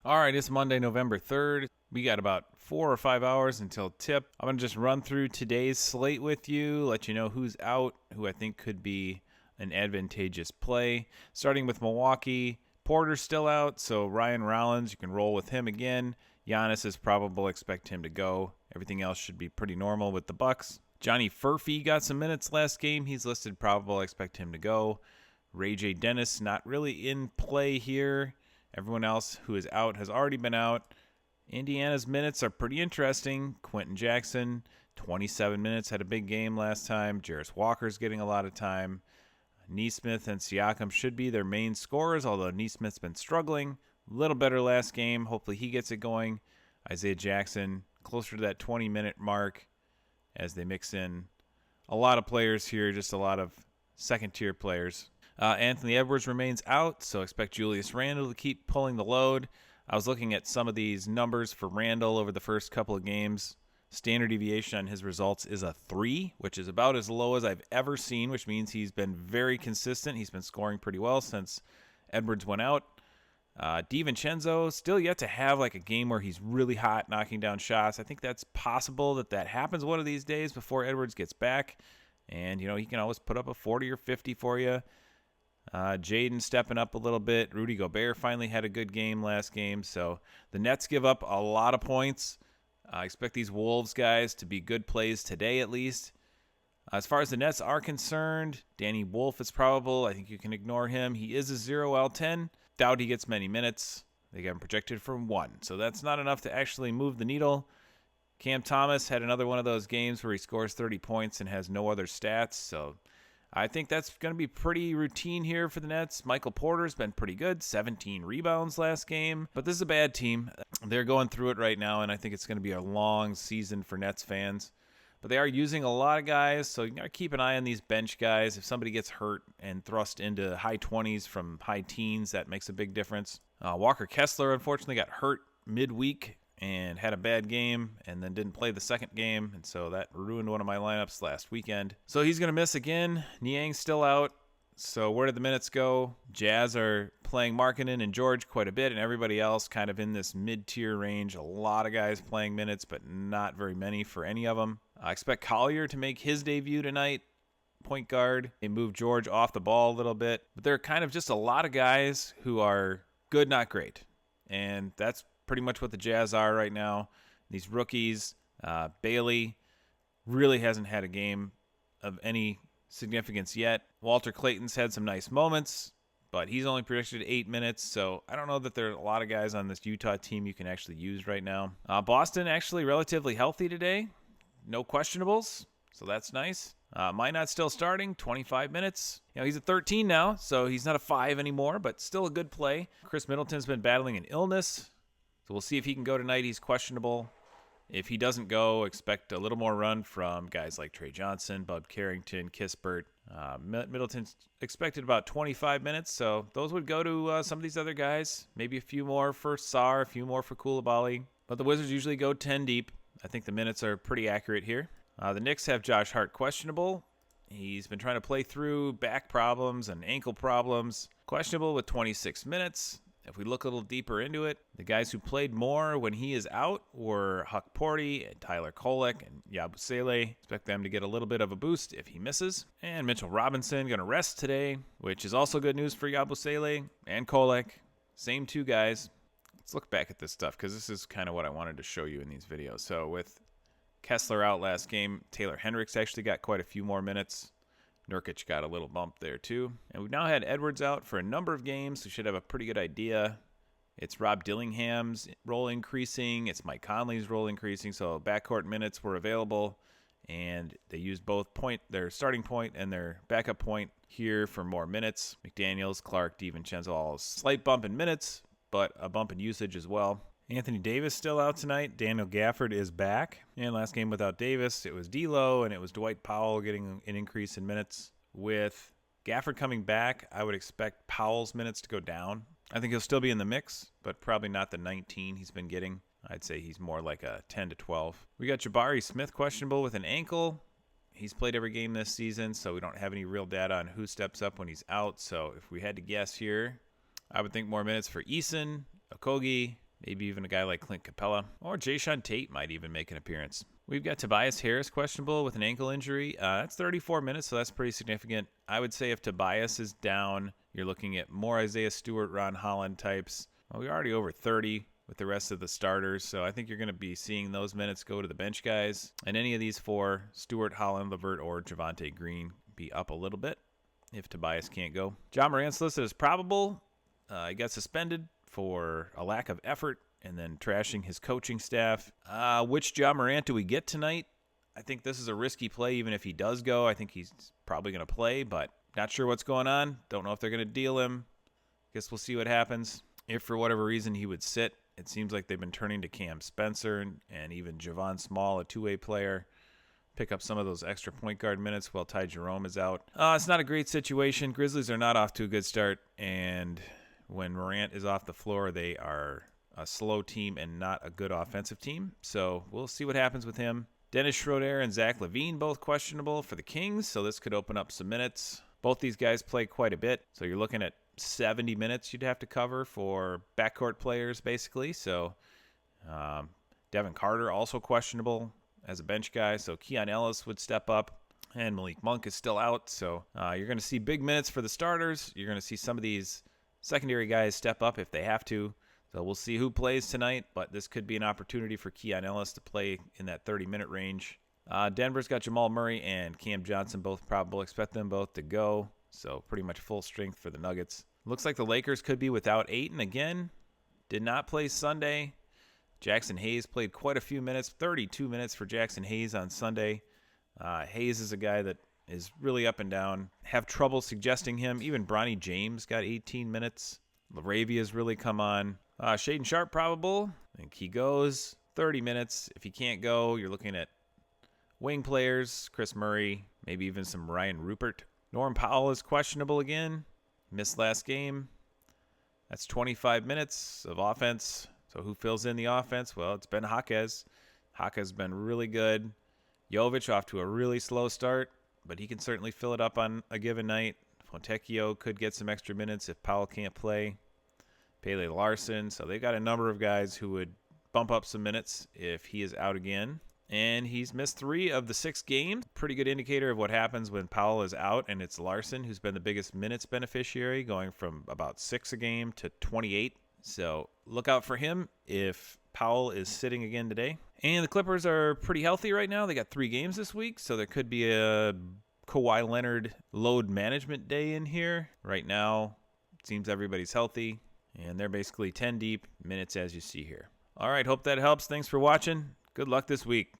All right, it's Monday, November 3rd. We got about 4 or 5 hours until tip. I'm going to just run through today's slate with you, let you know who's out, who I think could be an advantageous play. Starting with Milwaukee, Porter's still out, so Ryan Rollins, you can roll with him again. Giannis is probable, expect him to go. Everything else should be pretty normal with the Bucks. Johnny Furphy got some minutes last game. He's listed probable, expect him to go. Ray J. Dennis not really in play here. Everyone else who is out has already been out. Indiana's minutes are pretty interesting. Quentin Jackson, 27 minutes, had a big game last time. Jarris Walker's getting a lot of time. Nesmith and Siakam should be their main scorers, although Nesmith's been struggling. A little better last game. Hopefully he gets it going. Isaiah Jackson, closer to that 20-minute mark as they mix in a lot of players here, just a lot of second-tier players. Anthony Edwards remains out, so expect Julius Randle to keep pulling the load. I was looking at some of these numbers for Randle over the first couple of games. Standard deviation on his results is a 3, which is about as low as I've ever seen, which means he's been very consistent. He's been scoring pretty well since Edwards went out. DiVincenzo still yet to have like a game where he's really hot, knocking down shots. I think that's possible that happens one of these days before Edwards gets back. And, he can always put up a 40 or 50 for you. Jaden stepping up a little bit. Rudy Gobert finally had a good game last game. So the Nets give up a lot of points. I expect these Wolves guys to be good plays today at least. As far as the Nets are concerned, Danny Wolf is probable. I think you can ignore him. He is a 0L10. Doubt he gets many minutes. They got him projected for 1. So that's not enough to actually move the needle. Cam Thomas had another one of those games where he scores 30 points and has no other stats. So I think that's going to be pretty routine here for the Nets. Michael Porter's been pretty good, 17 rebounds last game. But this is a bad team. They're going through it right now, and I think it's going to be a long season for Nets fans. But they are using a lot of guys, so you got to keep an eye on these bench guys. If somebody gets hurt and thrust into high 20s from high teens, that makes a big difference. Walker Kessler, unfortunately, got hurt midweek and had a bad game and then didn't play the second game, and so that ruined one of my lineups last weekend. So he's going to miss again. Niang's still out. So where did the minutes go? Jazz are playing Markkanen and George quite a bit, and everybody else kind of in this mid-tier range. A lot of guys playing minutes, but not very many for any of them. I expect Collier to make his debut tonight, point guard. They moved George off the ball a little bit, but there are kind of just a lot of guys who are good, not great, and that's pretty much what the Jazz are right now. These rookies, Bailey really hasn't had a game of any significance yet. Walter Clayton's had some nice moments, but he's only predicted 8 minutes, so I don't know that there are a lot of guys on this Utah team you can actually use right now. Boston actually relatively healthy today. No questionables, so that's nice. Minot still starting, 25 minutes. He's a 13 now, so he's not a 5 anymore, but still a good play. Chris Middleton's been battling an illness, so we'll see if he can go tonight. He's questionable. If he doesn't go, expect a little more run from guys like Trey Johnson, Bub Carrington, Kispert. Middleton's expected about 25 minutes, so those would go to some of these other guys. Maybe a few more for Sarr, a few more for Koulibaly. But the Wizards usually go 10 deep. I think the minutes are pretty accurate here. The Knicks have Josh Hart questionable. He's been trying to play through back problems and ankle problems. Questionable with 26 minutes. If we look a little deeper into it, the guys who played more when he is out were Huck Porty and Tyler Kolek and Yabusele. Expect them to get a little bit of a boost if he misses. And Mitchell Robinson going to rest today, which is also good news for Yabusele and Kolek. Same 2 guys. Let's look back at this stuff because this is kind of what I wanted to show you in these videos. So with Kessler out last game, Taylor Hendricks actually got quite a few more minutes. Nurkic got a little bump there too. And we've now had Edwards out for a number of games, so we should have a pretty good idea. It's Rob Dillingham's role increasing. It's Mike Conley's role increasing. So backcourt minutes were available, and they used both their starting point and their backup point here for more minutes. McDaniels, Clark, DiVincenzo, all a slight bump in minutes, but a bump in usage as well. Anthony Davis still out tonight. Daniel Gafford is back. And last game without Davis, it was D'Lo and it was Dwight Powell getting an increase in minutes. With Gafford coming back, I would expect Powell's minutes to go down. I think he'll still be in the mix, but probably not the 19 he's been getting. I'd say he's more like a 10 to 12. We got Jabari Smith questionable with an ankle. He's played every game this season, so we don't have any real data on who steps up when he's out. So if we had to guess here, I would think more minutes for Eason, Okogie, Maybe even a guy like Clint Capella. Or Jayshawn Tate might even make an appearance. We've got Tobias Harris questionable with an ankle injury. That's 34 minutes, so that's pretty significant. I would say if Tobias is down, you're looking at more Isaiah Stewart, Ron Holland types. Well, we're already over 30 with the rest of the starters, so I think you're going to be seeing those minutes go to the bench guys. And any of these four, Stewart, Holland, LeVert, or Javonte Green, be up a little bit if Tobias can't go. Ja Morant's listed as probable. He got suspended for a lack of effort and then trashing his coaching staff. Which Ja Morant do we get tonight? I think this is a risky play even if he does go. I think he's probably going to play, but not sure what's going on. Don't know if they're going to deal him. Guess we'll see what happens. If for whatever reason he would sit, it seems like they've been turning to Cam Spencer and even Javon Small, a two-way player, pick up some of those extra point guard minutes while Ty Jerome is out. It's not a great situation. Grizzlies are not off to a good start, and when Morant is off the floor, they are a slow team and not a good offensive team. So we'll see what happens with him. Dennis Schroeder and Zach LaVine both questionable for the Kings, so this could open up some minutes. Both these guys play quite a bit, so you're looking at 70 minutes you'd have to cover for backcourt players, basically. So Devin Carter also questionable as a bench guy, so Keon Ellis would step up, and Malik Monk is still out. So you're going to see big minutes for the starters. You're going to see some of these secondary guys step up if they have to. So we'll see who plays tonight, but this could be an opportunity for Keon Ellis to play in that 30-minute range. Denver's got Jamal Murray and Cam Johnson both probable. Expect them both to go, so pretty much full strength for the Nuggets. Looks like the Lakers could be without Ayton again. Did not play Sunday. Jackson Hayes played quite a few minutes, 32 minutes for Jackson Hayes on Sunday. Hayes is a guy that is really up and down. Have trouble suggesting him. Even Bronny James got 18 minutes. LaRavia's really come on. Shaden Sharp probable. I think he goes 30 minutes. If he can't go, you're looking at wing players, Chris Murray, maybe even some Ryan Rupert. Norm Powell is questionable again. Missed last game. That's 25 minutes of offense. So who fills in the offense? Well, it's Ben Jaquez. Jaquez been really good. Jovic off to a really slow start, but he can certainly fill it up on a given night. Fontecchio could get some extra minutes if Powell can't play. Pele Larson. So they've got a number of guys who would bump up some minutes if he is out again. And he's missed 3 of the 6 games. Pretty good indicator of what happens when Powell is out, and it's Larson who's been the biggest minutes beneficiary, going from about 6 a game to 28. So look out for him if Powell is sitting again today. And the Clippers are pretty healthy right now. They got 3 games this week, so there could be a Kawhi Leonard load management day in here. Right now, it seems everybody's healthy, and they're basically 10 deep, minutes as you see here. All right, hope that helps. Thanks for watching. Good luck this week.